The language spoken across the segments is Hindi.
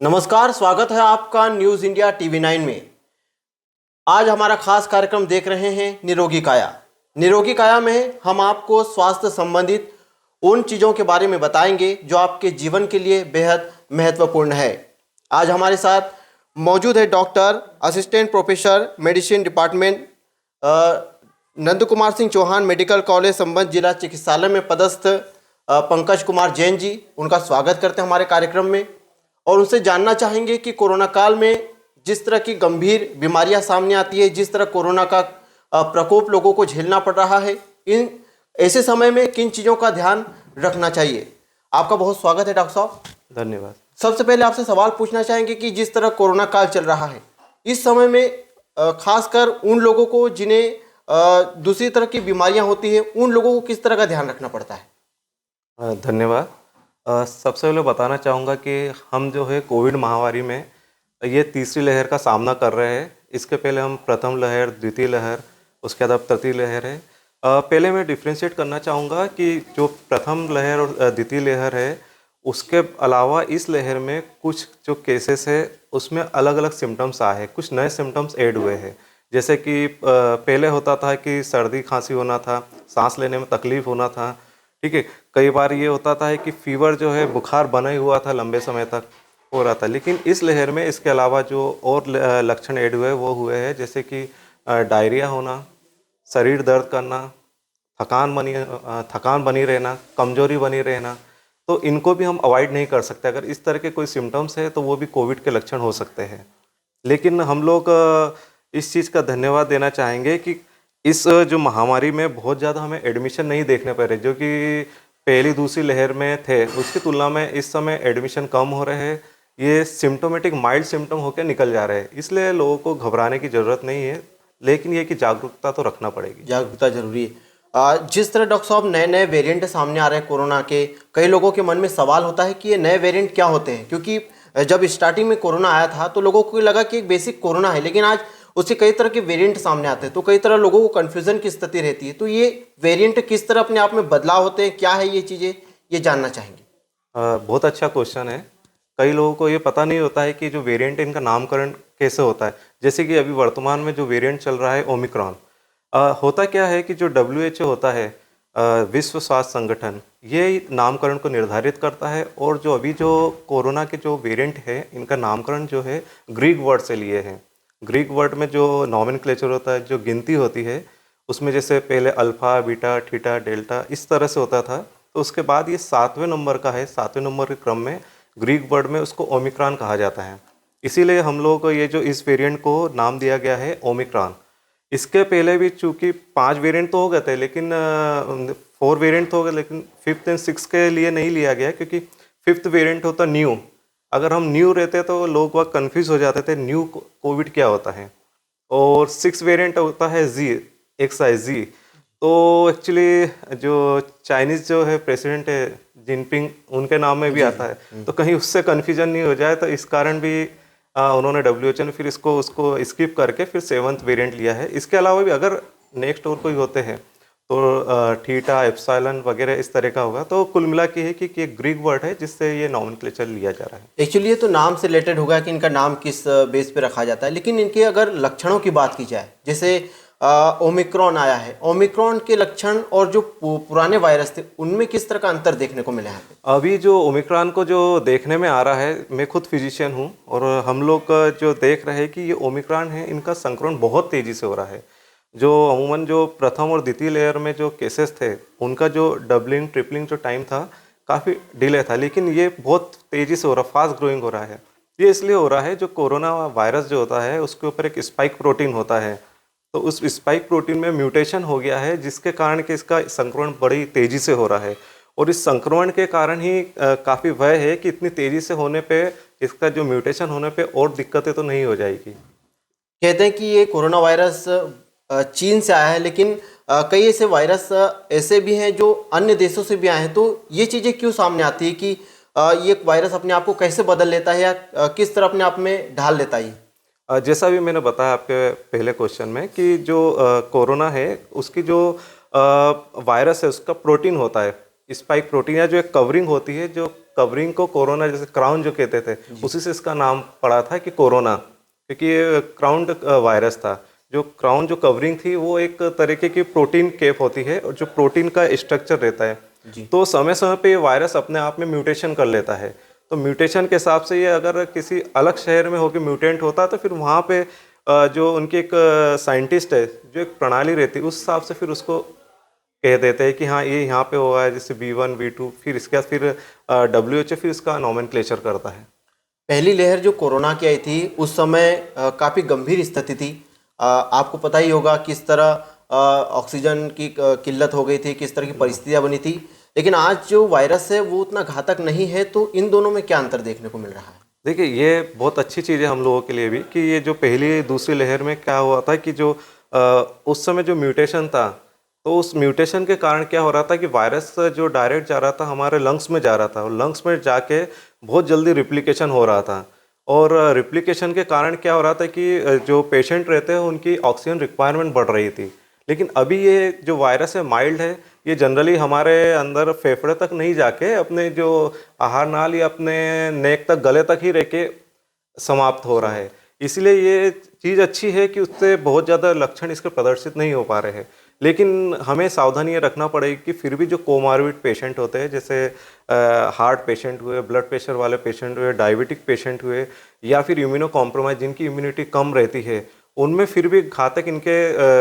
नमस्कार, स्वागत है आपका न्यूज़ इंडिया टीवी 9 में। आज हमारा खास कार्यक्रम देख रहे हैं निरोगी काया। निरोगी काया में हम आपको स्वास्थ्य संबंधित उन चीज़ों के बारे में बताएंगे जो आपके जीवन के लिए बेहद महत्वपूर्ण है। आज हमारे साथ मौजूद है doctor assistant professor medicine department Nand Kumar Singh Chauhan medical college संबंध जिला चिकित्सालय में पदस्थ पंकज कुमार जैन जी। उनका स्वागत करते हैं हमारे कार्यक्रम में और उनसे जानना चाहेंगे कि कोरोना काल में जिस तरह की गंभीर बीमारियां सामने आती है, जिस तरह कोरोना का प्रकोप लोगों को झेलना पड़ रहा है, इन ऐसे समय में किन चीज़ों का ध्यान रखना चाहिए। आपका बहुत स्वागत है डॉक्टर साहब। धन्यवाद। सबसे पहले आपसे सवाल पूछना चाहेंगे कि जिस तरह कोरोना काल चल रहा है, इस समय में खासकर उन लोगों को जिन्हें दूसरी तरह की बीमारियां होती है, उन लोगों को किस तरह का ध्यान रखना पड़ता है। धन्यवाद। सबसे पहले बताना चाहूँगा कि हम जो है कोविड महामारी में ये तीसरी लहर का सामना कर रहे हैं। इसके पहले हम प्रथम लहर, द्वितीय लहर, उसके बाद अब तृतीय लहर है। पहले मैं डिफ्रेंशिएट करना चाहूँगा कि जो प्रथम लहर और द्वितीय लहर है, उसके अलावा इस लहर में कुछ जो केसेस है उसमें अलग अलग सिम्टम्स आए हैं, कुछ नए सिम्टम्स ऐड हुए हैं। जैसे कि पहले होता था कि सर्दी खांसी होना था, सांस लेने में तकलीफ होना था, ठीक है। कई बार ये होता था कि फीवर जो है बुखार बना ही हुआ था, लंबे समय तक हो रहा था। लेकिन इस लहर में इसके अलावा जो और लक्षण ऐड हुए वो हुए हैं, जैसे कि डायरिया होना, शरीर दर्द करना, थकान बनी रहना, कमजोरी बनी रहना। तो इनको भी हम अवॉइड नहीं कर सकते। अगर इस तरह के कोई सिम्टम्स है तो वो भी कोविड के लक्षण हो सकते हैं। लेकिन हम लोग इस चीज़ का धन्यवाद देना चाहेंगे कि इस जो महामारी में बहुत ज़्यादा हमें एडमिशन नहीं देखने पड़ रहे, जो कि पहली दूसरी लहर में थे, उसकी तुलना में इस समय एडमिशन कम हो रहे हैं। ये सिम्टोमेटिक माइल्ड सिम्टम होकर निकल जा रहे हैं, इसलिए लोगों को घबराने की ज़रूरत नहीं है। लेकिन ये कि जागरूकता तो रखना पड़ेगी। जागरूकता जरूरी है। जिस तरह डॉक्टर साहब नए नए वेरिएंट सामने आ रहे हैं कोरोना के, कई लोगों के मन में सवाल होता है कि ये नए वेरिएंट क्या होते हैं, क्योंकि जब स्टार्टिंग में कोरोना आया था तो लोगों को लगा कि एक बेसिक कोरोना है, लेकिन आज उससे कई तरह के वेरिएंट सामने आते हैं, तो कई तरह लोगों को कन्फ्यूजन की स्थिति रहती है। तो ये वेरिएंट किस तरह अपने आप में बदलाव होते हैं, क्या है ये चीज़ें, ये जानना चाहेंगे। बहुत अच्छा क्वेश्चन है। कई लोगों को ये पता नहीं होता है कि जो वेरिएंट, इनका नामकरण कैसे होता है। जैसे कि अभी वर्तमान में जो वेरिएंट चल रहा है ओमिक्रॉन, होता क्या है कि जो WHO होता है, विश्व स्वास्थ्य संगठन, ये नामकरण को निर्धारित करता है। और जो अभी जो कोरोना के जो वेरिएंट है, इनका नामकरण जो है ग्रीक वर्ड से लिए हैं। ग्रीक वर्ड में जो नॉमेनक्लेचर होता है, जो गिनती होती है, उसमें जैसे पहले अल्फ़ा, बीटा, थीटा, डेल्टा इस तरह से होता था। तो उसके बाद ये 7वें नंबर का है, 7वें नंबर के क्रम में ग्रीक वर्ड में उसको ओमिक्रॉन कहा जाता है। इसीलिए हम लोग को ये जो इस वेरिएंट को नाम दिया गया है ओमिक्रॉन। इसके पहले भी चूँकि 5 वेरिएंट तो हो गए थे, लेकिन 4 वेरिएंट तो हो गए, लेकिन 5th और 6th के लिए नहीं लिया गया, क्योंकि 5th वेरिएंट होता न्यू। अगर हम न्यू रहते तो लोग बहुत कन्फ्यूज़ हो जाते थे, न्यू कोविड क्या होता है। और 6 वेरिएंट होता है जी, XIZ। तो एक्चुअली जो चाइनीज़ जो है प्रेसिडेंट है जिनपिंग, उनके नाम में भी आता है, तो कहीं उससे कन्फ्यूजन नहीं हो जाए, तो इस कारण भी उन्होंने WHO ने फिर उसको स्किप करके फिर 7th वेरिएंट लिया है। इसके अलावा भी अगर नेक्स्ट और कोई होते हैं तो थीटा, एप्सिलॉन वगैरह इस तरह का होगा। तो कुल मिला के है कि एक ग्रीक वर्ड है जिससे ये नॉमेनक्लेचर लिया जा रहा है। एक्चुअली ये तो नाम से रिलेटेड होगा कि इनका नाम किस बेस पे रखा जाता है, लेकिन इनके अगर लक्षणों की बात की जाए, जैसे ओमिक्रॉन आया है, ओमिक्रॉन के लक्षण और जो पुराने वायरस थे उनमें किस तरह का अंतर देखने को मिला है। अभी जो ओमिक्रॉन को जो देखने में आ रहा है, मैं खुद फिजिशियन हूँ और हम लोग जो देख रहे हैं कि ये ओमिक्रॉन है, इनका संक्रमण बहुत तेज़ी से हो रहा है। जो अमूमन जो प्रथम और द्वितीय लेयर में जो केसेस थे, उनका जो डबलिंग ट्रिपलिंग जो टाइम था काफ़ी डिले था, लेकिन ये बहुत तेज़ी से हो रहा, फास्ट ग्रोइंग हो रहा है। ये इसलिए हो रहा है, जो कोरोना वायरस जो होता है उसके ऊपर एक स्पाइक प्रोटीन होता है, तो उस स्पाइक प्रोटीन में म्यूटेशन हो गया है, जिसके कारण कि इसका संक्रमण बड़ी तेज़ी से हो रहा है। और इस संक्रमण के कारण ही काफ़ी भय है कि इतनी तेज़ी से होने पे, इसका जो म्यूटेशन होने पे और दिक्कतें तो नहीं हो जाएगी। कहते हैं कि ये कोरोना वायरस चीन से आया है, लेकिन कई ऐसे वायरस ऐसे भी हैं जो अन्य देशों से भी आए हैं। तो ये चीज़ें क्यों सामने आती है कि ये वायरस अपने आप को कैसे बदल लेता है या किस तरह अपने आप में ढाल लेता है। जैसा भी मैंने बताया आपके पहले क्वेश्चन में कि जो कोरोना है, उसकी जो वायरस है उसका प्रोटीन होता है, स्पाइक प्रोटीन, या जो एक कवरिंग होती है जो कवरिंग को कोरोना, जैसे क्राउन जो कहते थे, उसी से इसका नाम पड़ा था कि कोरोना, क्योंकि ये क्राउन वायरस था। जो क्राउन जो कवरिंग थी वो एक तरीके की प्रोटीन केप होती है और जो प्रोटीन का स्ट्रक्चर रहता है। तो समय समय पे ये वायरस अपने आप में म्यूटेशन कर लेता है। तो म्यूटेशन के हिसाब से ये अगर किसी अलग शहर में होकर म्यूटेंट होता है तो फिर वहाँ पे जो उनके एक साइंटिस्ट है, जो एक प्रणाली रहती है, उस हिसाब से फिर उसको कह देते हैं कि हाँ ये यहाँ पे हुआ है, जैसे B1 B2, फिर इसके बाद फिर WHO फिर इसका नॉमेनक्लेचर करता है। पहली लहर जो कोरोना की आई थी उस समय काफ़ी गंभीर स्थिति थी। आपको पता ही होगा किस तरह ऑक्सीजन की किल्लत हो गई थी, किस तरह की परिस्थितियां बनी थी। लेकिन आज जो वायरस है वो उतना घातक नहीं है, तो इन दोनों में क्या अंतर देखने को मिल रहा है? देखिए, ये बहुत अच्छी चीज़ है हम लोगों के लिए भी कि ये जो पहली दूसरी लहर में क्या हुआ था कि जो उस समय जो म्यूटेशन था, तो उस म्यूटेशन के कारण क्या हो रहा था कि वायरस जो डायरेक्ट जा रहा था हमारे लंग्स में जा रहा था, और लंग्स में जाके बहुत जल्दी रिप्लिकेशन हो रहा था। और रिप्लिकेशन के कारण क्या हो रहा था कि जो पेशेंट रहते हैं उनकी ऑक्सीजन रिक्वायरमेंट बढ़ रही थी। लेकिन अभी ये जो वायरस है माइल्ड है, ये जनरली हमारे अंदर फेफड़े तक नहीं जाके अपने जो आहार नाल या अपने नेक तक, गले तक ही रह के समाप्त हो रहा है। इसलिए ये चीज़ अच्छी है कि उससे बहुत ज़्यादा लक्षण इसके प्रदर्शित नहीं हो पा रहे हैं। लेकिन हमें सावधानी ये रखना पड़ेगी कि फिर भी जो कोमॉर्बिड पेशेंट होते हैं, जैसे हार्ट पेशेंट हुए, ब्लड प्रेशर वाले पेशेंट हुए, डायबिटिक पेशेंट हुए, या फिर इम्यूनो कॉम्प्रोमाइज जिनकी इम्यूनिटी कम रहती है, उनमें फिर भी घातक इनके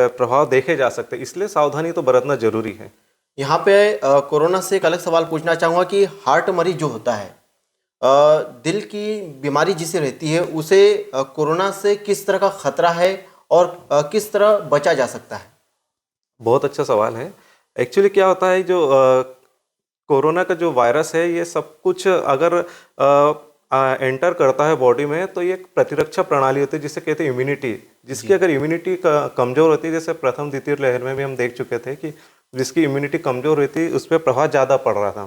प्रभाव देखे जा सकते हैं। इसलिए सावधानी तो बरतना जरूरी है। यहाँ पे कोरोना से एक अलग सवाल पूछना चाहूँगा कि हार्ट मरीज जो होता है, दिल की बीमारी जिसे रहती है, उसे कोरोना से किस तरह का खतरा है और किस तरह बचा जा सकता है? बहुत अच्छा सवाल है। एक्चुअली क्या होता है, जो कोरोना का जो वायरस है, ये सब कुछ अगर एंटर करता है बॉडी में, तो ये एक प्रतिरक्षा प्रणाली होती है जिसे कहते हैं इम्यूनिटी। जिसकी अगर इम्यूनिटी कमज़ोर होती है, जैसे प्रथम द्वितीय लहर में भी हम देख चुके थे कि जिसकी इम्यूनिटी कमज़ोर रहती है उस पर प्रभाव ज़्यादा पड़ रहा था।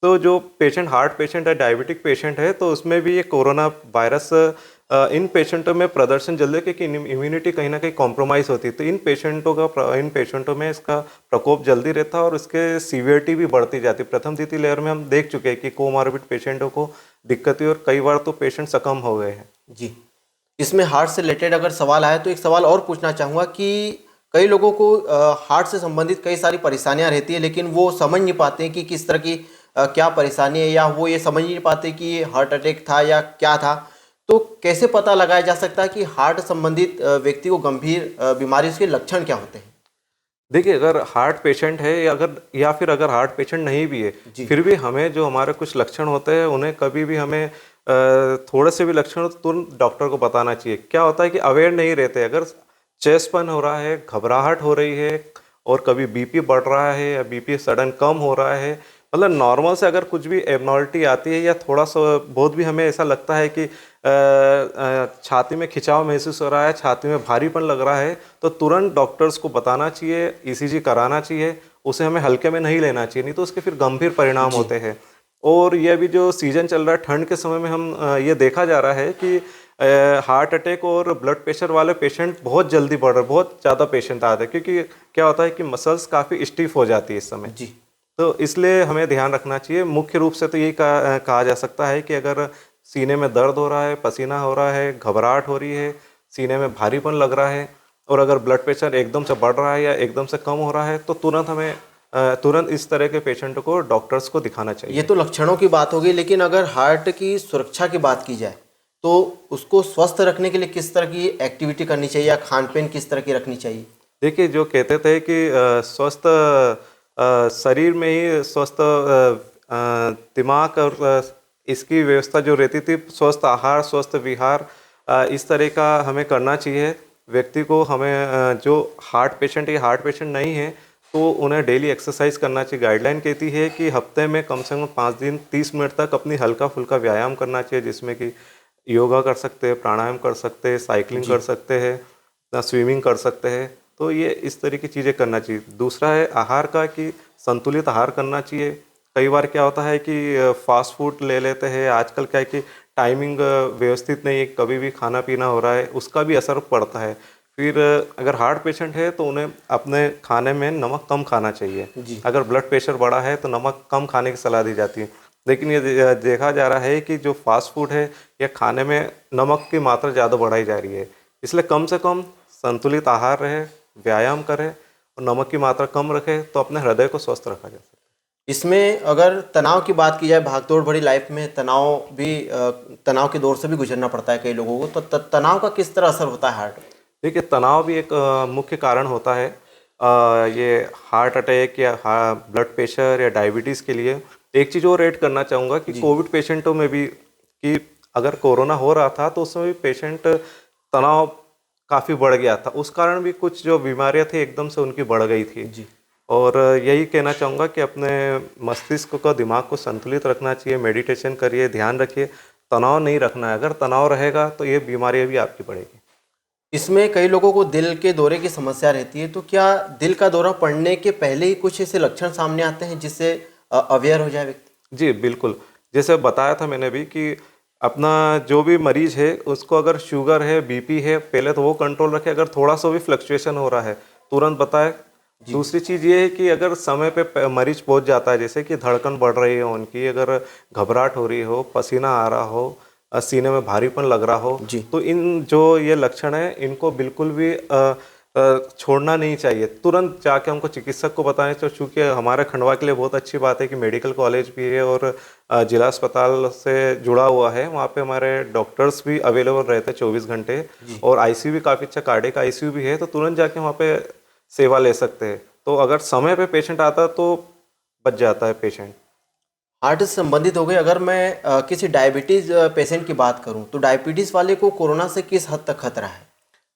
तो जो पेशेंट हार्ट पेशेंट है, डायबिटिक पेशेंट है, तो उसमें भी ये कोरोना वायरस इन पेशेंटों में प्रदर्शन जल्दी, क्योंकि इम्यूनिटी कहीं ना कहीं कॉम्प्रोमाइज़ होती है। तो इन पेशेंटों में इसका प्रकोप जल्दी रहता है और इसके सीवियरिटी भी बढ़ती जाती है। प्रथम द्वितीय लहर में हम देख चुके हैं कि कोमॉर्बिड पेशेंटों को दिक्कत हुई और कई बार तो पेशेंट सकम हो गए हैं। जी, इसमें हार्ट से रिलेटेड अगर सवाल आए तो एक सवाल और पूछना चाहूँगा कि कई लोगों को हार्ट से संबंधित कई सारी परेशानियां रहती है, लेकिन वो समझ नहीं पाते हैं कि किस तरह की क्या परेशानी है, या वो ये समझ नहीं पाते कि ये हार्ट अटैक था या क्या था। तो कैसे पता लगाया जा सकता है कि हार्ट संबंधित व्यक्ति को गंभीर बीमारी, उसके लक्षण क्या होते हैं? देखिए, अगर हार्ट पेशेंट है या फिर अगर हार्ट पेशेंट नहीं भी है, फिर भी हमें जो हमारे कुछ लक्षण होते हैं उन्हें कभी भी हमें थोड़े से भी लक्षण हो तो तुरंत डॉक्टर को बताना चाहिए। क्या होता है कि अवेयर नहीं रहते। अगर चेस्टपन हो रहा है, घबराहट हो रही है, और कभी बीपी बढ़ रहा है या बीपी सडन कम हो रहा है, मतलब नॉर्मल से अगर कुछ भी एबनॉर्मलिटी आती है या थोड़ा सा बहुत भी हमें ऐसा लगता है कि छाती में खिंचाव महसूस हो रहा है, छाती में भारीपन लग रहा है, तो तुरंत डॉक्टर्स को बताना चाहिए, ईसीजी कराना चाहिए। उसे हमें हल्के में नहीं लेना चाहिए, नहीं तो उसके फिर गंभीर परिणाम होते हैं। और यह भी जो सीजन चल रहा है ठंड के समय में, हम ये देखा जा रहा है कि हार्ट अटैक और ब्लड प्रेशर वाले पेशेंट बहुत जल्दी बढ़ रहे, बहुत ज़्यादा पेशेंट आते हैं, क्योंकि क्या होता है कि मसल्स काफ़ी स्टिफ हो जाती है इस समय। जी, तो इसलिए हमें ध्यान रखना चाहिए। मुख्य रूप से तो यही कहा जा सकता है कि अगर सीने में दर्द हो रहा है, पसीना हो रहा है, घबराहट हो रही है, सीने में भारीपन लग रहा है, और अगर ब्लड प्रेशर एकदम से बढ़ रहा है या एकदम से कम हो रहा है, तो तुरंत इस तरह के पेशेंट को डॉक्टर्स को दिखाना चाहिए। ये तो लक्षणों की बात होगी, लेकिन अगर हार्ट की सुरक्षा की बात की जाए तो उसको स्वस्थ रखने के लिए किस तरह की एक्टिविटी करनी चाहिए, या खान पीन किस तरह की रखनी चाहिए? देखिए, जो कहते थे कि स्वस्थ शरीर में ही स्वस्थ दिमाग और इसकी व्यवस्था जो रहती थी, स्वस्थ आहार, स्वस्थ विहार, इस तरह का हमें करना चाहिए व्यक्ति को। हमें जो हार्ट पेशेंट या हार्ट पेशेंट नहीं है, तो उन्हें डेली एक्सरसाइज करना चाहिए। गाइडलाइन कहती है कि हफ्ते में कम से कम 5 दिन 30 मिनट तक अपनी हल्का फुल्का व्यायाम करना चाहिए, जिसमें कि योगा कर सकते हैं, प्राणायाम कर सकते हैं, साइकिलिंग कर सकते हैं, स्विमिंग कर सकते हैं। तो ये इस तरह की चीज़ें करना चाहिए। दूसरा है आहार का, कि संतुलित आहार करना चाहिए। कई बार क्या होता है कि फास्ट फूड ले लेते हैं। आजकल क्या है कि टाइमिंग व्यवस्थित नहीं है, कभी भी खाना पीना हो रहा है, उसका भी असर पड़ता है। फिर अगर हार्ट पेशेंट है तो उन्हें अपने खाने में नमक कम खाना चाहिए। अगर ब्लड प्रेशर बढ़ा है तो नमक कम खाने की सलाह दी जाती है। लेकिन ये देखा जा रहा है कि जो फास्ट फूड है या खाने में नमक की मात्रा ज़्यादा बढ़ाई जा रही है। इसलिए कम से कम संतुलित आहार रहे, व्यायाम करें और नमक की मात्रा कम रखें तो अपने हृदय को स्वस्थ रखा जा सकता है। इसमें अगर तनाव की बात की जाए, भागदौड़ भरी लाइफ में तनाव के दौर से भी गुजरना पड़ता है कई लोगों को, तो तनाव का किस तरह असर होता है हार्ट? देखिए, तनाव भी एक मुख्य कारण होता है ये हार्ट अटैक या ब्लड प्रेशर या डायबिटीज़ के लिए। एक चीज़ और ऐड करना चाहूँगा कि कोविड पेशेंटों में भी, कि अगर कोरोना हो रहा था तो उसमें भी पेशेंट तनाव काफ़ी बढ़ गया था, उस कारण भी कुछ जो बीमारियां थी एकदम से उनकी बढ़ गई थी जी। और यही कहना चाहूँगा कि अपने मस्तिष्क को, दिमाग को संतुलित रखना चाहिए, मेडिटेशन करिए, ध्यान रखिए, तनाव नहीं रखना है। अगर तनाव रहेगा तो ये बीमारियां भी आपकी बढ़ेगी। इसमें कई लोगों को दिल के दौरे की समस्या रहती है, तो क्या दिल का दौरा पड़ने के पहले ही कुछ ऐसे लक्षण सामने आते हैं जिससे अवेयर हो जाए व्यक्ति? जी बिल्कुल, जैसे बताया था मैंने भी कि अपना जो भी मरीज है उसको अगर शुगर है, बीपी है, पहले तो वो कंट्रोल रखे। अगर थोड़ा सा भी फ्लक्चुएशन हो रहा है तुरंत बताए। दूसरी चीज़ ये है कि अगर समय पे मरीज पहुंच जाता है, जैसे कि धड़कन बढ़ रही है उनकी, अगर घबराहट हो रही हो, पसीना आ रहा हो, सीने में भारीपन लग रहा हो, जी। तो इन जो ये लक्षण है इनको बिल्कुल भी छोड़ना नहीं चाहिए। तुरंत जाके हमको चिकित्सक को बताएं। तो चूँकि हमारे खंडवा के लिए बहुत अच्छी बात है कि मेडिकल कॉलेज भी है और जिला अस्पताल से जुड़ा हुआ है। वहाँ पे हमारे डॉक्टर्स भी अवेलेबल रहते हैं 24 घंटे और आईसीयू भी काफ़ी अच्छा, कार्डियक आईसीयू भी है, तो तुरंत जाके वहाँ पे सेवा ले सकते हैं। तो अगर समय पे पेशेंट आता तो बच जाता है पेशेंट। हार्ट से संबंधित हो गए, अगर मैं किसी डायबिटीज़ पेशेंट की बात करूं, तो डायबिटीज़ वाले को कोरोना से किस हद तक खतरा है?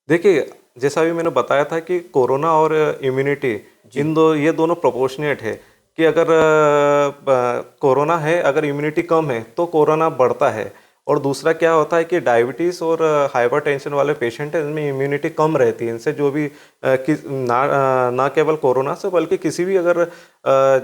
देखिए, जैसा अभी मैंने बताया था कि कोरोना और इम्यूनिटी ये दोनों प्रोपोर्शनेट है कि अगर कोरोना है, अगर इम्यूनिटी कम है तो कोरोना बढ़ता है। और दूसरा क्या होता है कि डायबिटीज़ और हाइपरटेंशन वाले पेशेंट हैं, इनमें इम्यूनिटी कम रहती है। इनसे जो भी ना केवल कोरोना से बल्कि किसी भी अगर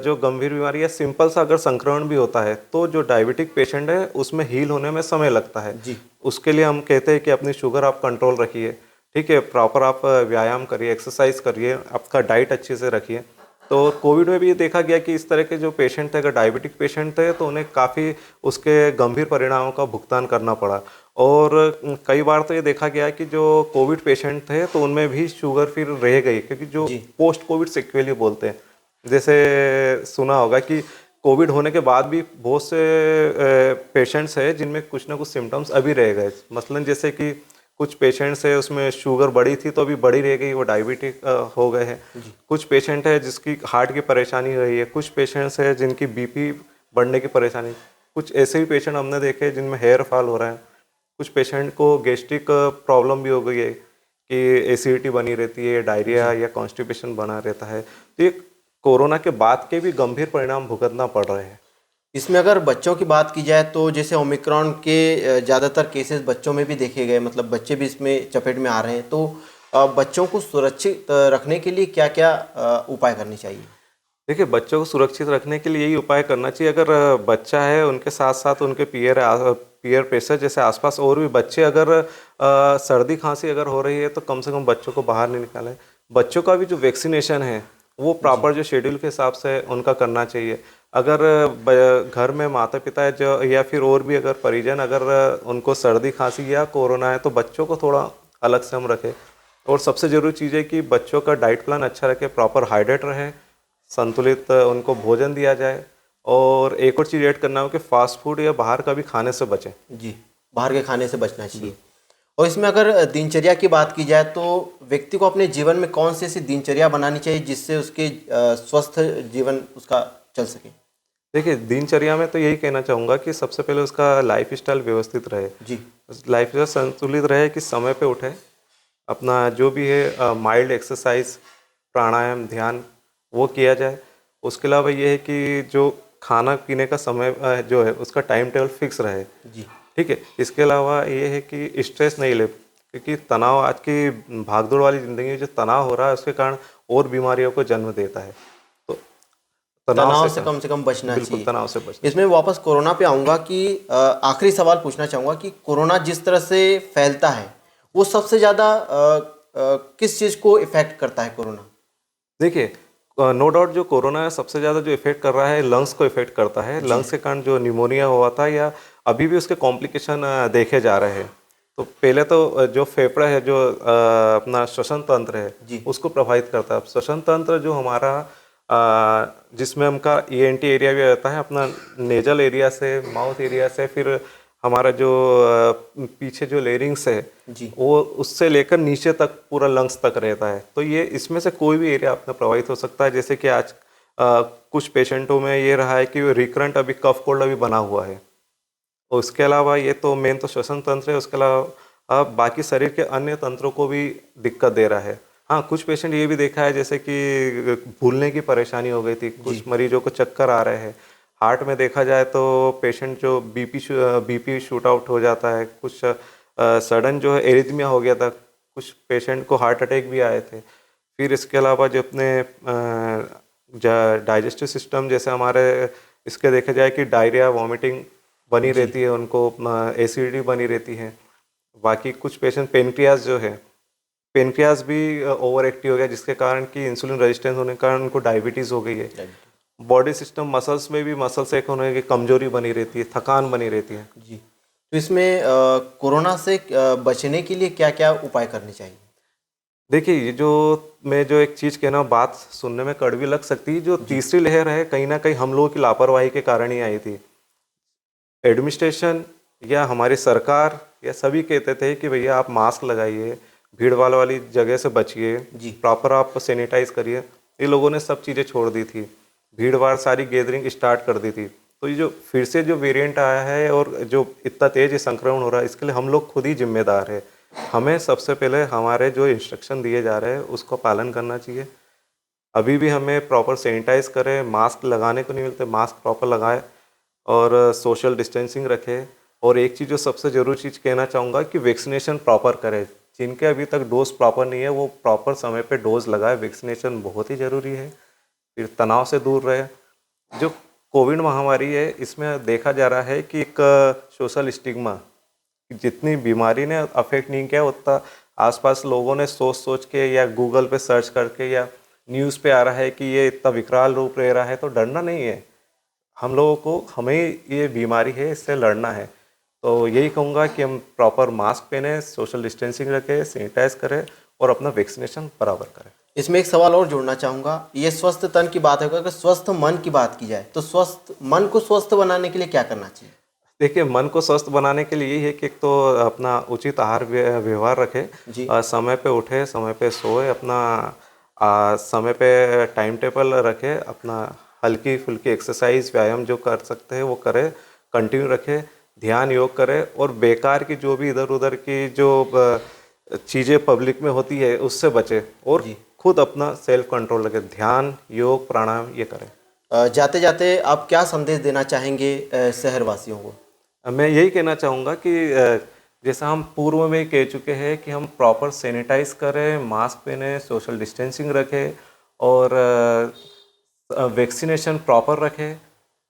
जो गंभीर बीमारी या सिंपल सा अगर संक्रमण भी होता है तो जो डायबिटिक पेशेंट है उसमें हील होने में समय लगता है। जी। उसके लिए हम कहते हैं कि अपनी शुगर आप कंट्रोल रखिए, ठीक है, प्रॉपर आप व्यायाम करिए, एक्सरसाइज करिए, आपका डाइट अच्छे से रखिए। तो कोविड में भी ये देखा गया कि इस तरह के जो पेशेंट थे, अगर डायबिटिक पेशेंट थे तो उन्हें काफ़ी उसके गंभीर परिणामों का भुगतान करना पड़ा। और कई बार तो ये देखा गया कि जो कोविड पेशेंट थे तो उनमें भी शुगर फिर रह गई, क्योंकि जो पोस्ट कोविड सिक्वेली बोलते हैं, जैसे सुना होगा कि कोविड होने के बाद भी बहुत से पेशेंट्स हैं जिनमें कुछ ना कुछ सिम्टम्स अभी रह गए। मसलन जैसे कि कुछ पेशेंट्स है उसमें शुगर बढ़ी थी तो अभी बढ़ी रह गई, वो डायबिटिक हो गए हैं। कुछ पेशेंट है जिसकी हार्ट की परेशानी हो रही है, कुछ पेशेंट्स है जिनकी बीपी बढ़ने की परेशानी, कुछ ऐसे भी पेशेंट हमने देखे जिनमें हेयर फॉल हो रहा है, कुछ पेशेंट को गैस्ट्रिक प्रॉब्लम भी हो गई है कि एसिडिटी बनी रहती है, डायरिया या कॉन्स्टिपेशन बना रहता है। तो ये कोरोना के बाद के भी गंभीर परिणाम भुगतना पड़ रहे हैं। इसमें अगर बच्चों की बात की जाए तो जैसे ओमिक्रॉन के ज़्यादातर केसेस बच्चों में भी देखे गए, मतलब बच्चे भी इसमें चपेट में आ रहे हैं, तो बच्चों को सुरक्षित रखने के लिए क्या क्या उपाय करने चाहिए? देखिए, बच्चों को सुरक्षित रखने के लिए यही उपाय करना चाहिए। अगर बच्चा है उनके साथ साथ उनके पीयर प्रेशर जैसे आसपास और भी बच्चे, अगर सर्दी खांसी अगर हो रही है तो कम से कम बच्चों को बाहर नहीं निकालें। बच्चों का भी जो वैक्सीनेशन है वो प्रॉपर जो शेड्यूल के हिसाब से उनका करना चाहिए। अगर घर में माता पिता है जो या फिर और भी अगर परिजन अगर उनको सर्दी खांसी या कोरोना है तो बच्चों को थोड़ा अलग से हम रखें। और सबसे ज़रूरी चीज़ है कि बच्चों का डाइट प्लान अच्छा रखें, प्रॉपर हाइड्रेट रहे, संतुलित उनको भोजन दिया जाए। और एक और चीज़ ऐड करना हो कि फास्ट फूड या बाहर का भी खाने से बचें। जी, बाहर के खाने से बचना चाहिए। और इसमें अगर दिनचर्या की बात की जाए तो व्यक्ति को अपने जीवन में कौन सी ऐसी दिनचर्या बनानी चाहिए जिससे उसके स्वस्थ जीवन उसका चल सके? देखिए, दिनचर्या में तो यही कहना चाहूँगा कि सबसे पहले उसका लाइफ स्टाइल व्यवस्थित रहे, जी। लाइफ स्टाइल संतुलित रहे, कि समय पे उठे, अपना जो भी है माइल्ड एक्सरसाइज, प्राणायाम, ध्यान वो किया जाए। उसके अलावा ये है कि जो खाना पीने का समय जो है उसका टाइम टेबल फिक्स रहे। जी। ठीक है। इसके अलावा ये है कि स्ट्रेस नहीं ले, क्योंकि तनाव आज की भागदौड़ वाली ज़िंदगी में जो तनाव हो रहा है उसके कारण और बीमारियों को जन्म देता है। तो तनाव से कम बचना बिल्कुल चाहिए। तनाव से बचना। इसमें वापस कोरोना पे आऊँगा कि आखिरी सवाल पूछना चाहूँगा कि कोरोना जिस तरह से फैलता है वो सबसे ज़्यादा किस चीज़ को इफ़ेक्ट करता है कोरोना? देखिए, नो डाउट जो कोरोना सबसे ज़्यादा जो इफेक्ट कर रहा है लंग्स को इफेक्ट करता है। लंग्स के कारण जो निमोनिया हुआ था या अभी भी उसके कॉम्प्लिकेशन देखे जा रहे हैं। तो पहले तो जो फेफड़ा है, जो अपना श्वसन तंत्र है, उसको प्रभावित करता है। अब श्वसन तंत्र जो हमारा जिसमें हमका ENT एरिया भी आता है, अपना नेजल एरिया से, माउथ एरिया से, फिर हमारा जो पीछे जो लेरिंग्स है वो उससे लेकर नीचे तक पूरा लंग्स तक रहता है। तो ये इसमें से कोई भी एरिया अपना प्रभावित हो सकता है। जैसे कि आज कुछ पेशेंटों में ये रहा है कि रिकरेंट अभी कफ कोल्ड अभी बना हुआ है। और उसके अलावा ये तो मेन तो श्वसन तंत्र है, उसके अलावा बाकी शरीर के अन्य तंत्रों को भी दिक्कत दे रहा है। हाँ, कुछ पेशेंट ये भी देखा है जैसे कि भूलने की परेशानी हो गई थी, कुछ मरीजों को चक्कर आ रहे हैं। हार्ट में देखा जाए तो पेशेंट जो बीपी शूट आउट हो जाता है, कुछ सडन जो है एरिथमिया हो गया था, कुछ पेशेंट को हार्ट अटैक भी आए थे। फिर इसके अलावा जो अपने डाइजेस्टिव सिस्टम जैसे हमारे इसके देखा जाए कि डायरिया, वॉमिटिंग बनी रहती है, उनको एसिडिटी बनी रहती है। बाकी कुछ पेशेंट पेनक्रियाज जो है, पेनक्रियाज भी ओवर एक्टिव हो गया, जिसके कारण कि इंसुलिन रेजिस्टेंस होने के कारण उनको डायबिटीज़ हो गई है। बॉडी सिस्टम मसल्स में भी मसल से होने की कमजोरी बनी रहती है, थकान बनी रहती है। जी, तो इसमें कोरोना से बचने के लिए क्या क्या उपाय करने चाहिए? देखिए, ये जो मैं जो एक चीज़ कहना, बात सुनने में कड़वी लग सकती है, जो तीसरी लहर है कहीं ना कहीं हम लोगों की लापरवाही के कारण ही आई थी। एडमिनिस्ट्रेशन या हमारी सरकार या सभी कहते थे कि भैया आप मास्क लगाइए, भीड़ भाड़ वाली जगह से बचिए, प्रॉपर आप सैनिटाइज करिए। ये लोगों ने सब चीज़ें छोड़ दी थी, भीड़ भाड़ सारी गैदरिंग स्टार्ट कर दी थी। तो ये जो फिर से जो वेरिएंट आया है और जो इतना तेज संक्रमण हो रहा है, इसके लिए हम लोग खुद ही जिम्मेदार है। हमें सबसे पहले हमारे जो इंस्ट्रक्शन दिए जा रहे हैं उसको पालन करना चाहिए। अभी भी हमें प्रॉपर सैनिटाइज करें, मास्क लगाने को नहीं मिलते, मास्क प्रॉपर लगाए और सोशल डिस्टेंसिंग रखें। और एक चीज़ जो सबसे ज़रूरी चीज़ कहना चाहूँगा कि वैक्सीनेशन प्रॉपर करें। जिनके अभी तक डोज प्रॉपर नहीं है वो प्रॉपर समय पे डोज लगाए। वैक्सीनेशन बहुत ही ज़रूरी है। फिर तनाव से दूर रहे। जो कोविड महामारी है, इसमें देखा जा रहा है कि एक सोशल स्टिग्मा, जितनी बीमारी ने अफेक्ट नहीं किया उतना आसपास लोगों ने सोच सोच के या गूगल पे सर्च करके या न्यूज़ पे आ रहा है कि ये इतना विकराल रूप ले रहा है। तो डरना नहीं है, हम लोगों को, हमें ये बीमारी है, इससे लड़ना है। तो यही कहूँगा कि हम प्रॉपर मास्क पहने, सोशल डिस्टेंसिंग रखें, सैनिटाइज करें और अपना वैक्सीनेशन बराबर करें। इसमें एक सवाल और जोड़ना चाहूँगा। ये स्वस्थ तन की बात है, अगर स्वस्थ मन की बात की जाए तो स्वस्थ मन को स्वस्थ बनाने के लिए क्या करना चाहिए? देखिए, मन को स्वस्थ बनाने के लिए यही है कि एक तो अपना उचित आहार व्यवहार रखें, समय पे उठे, समय पे सोए, अपना समय पे टाइम टेबल रखें, अपना हल्की फुल्की एक्सरसाइज, व्यायाम जो कर सकते हैं वो करें, कंटिन्यू रखें, ध्यान योग करें और बेकार की जो भी इधर उधर की जो चीज़ें पब्लिक में होती है उससे बचें और खुद अपना सेल्फ कंट्रोल रखें। ध्यान, योग, प्राणायाम ये करें। जाते जाते आप क्या संदेश देना चाहेंगे शहरवासियों को? मैं यही कहना चाहूँगा कि जैसा हम पूर्व में कह चुके हैं कि हम प्रॉपर सैनिटाइज करें, मास्क पहने, सोशल डिस्टेंसिंग रखें और वैक्सीनेशन प्रॉपर रखें,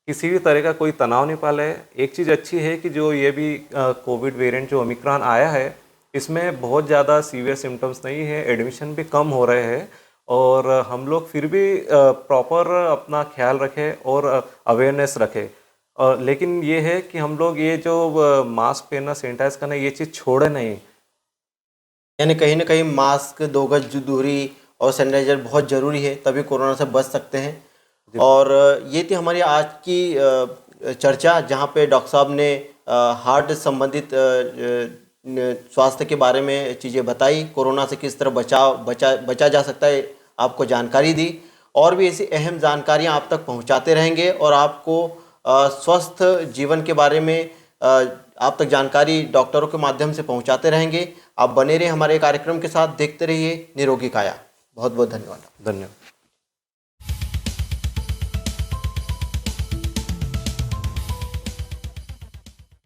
किसी भी तरह का कोई तनाव नहीं पाले। एक चीज़ अच्छी है कि जो ये भी कोविड वेरिएंट जो ओमिक्रॉन आया है, इसमें बहुत ज़्यादा सीवियर सिम्टम्स नहीं है, एडमिशन भी कम हो रहे हैं और हम लोग फिर भी प्रॉपर अपना ख्याल रखें और अवेयरनेस रखें। लेकिन ये है कि हम लोग ये जो मास्क पहनना, सैनिटाइज करना, ये चीज़ छोड़े नहीं। यानी कहीं ना कहीं मास्क, 2 गज दूरी और सैनिटाइजर बहुत ज़रूरी है, तभी कोरोना से बच सकते हैं। और ये थी हमारी आज की चर्चा, जहाँ पे डॉक्टर साहब ने हार्ट संबंधित स्वास्थ्य के बारे में चीज़ें बताई, कोरोना से किस तरह बचा जा सकता है, आपको जानकारी दी। और भी ऐसी अहम जानकारियाँ आप तक पहुँचाते रहेंगे और आपको स्वस्थ जीवन के बारे में आप तक जानकारी डॉक्टरों के माध्यम से पहुंचाते रहेंगे। आप बने रहिए हमारे कार्यक्रम के साथ, देखते रहिए निरोगी काया। बहुत बहुत धन्यवाद। धन्यवाद।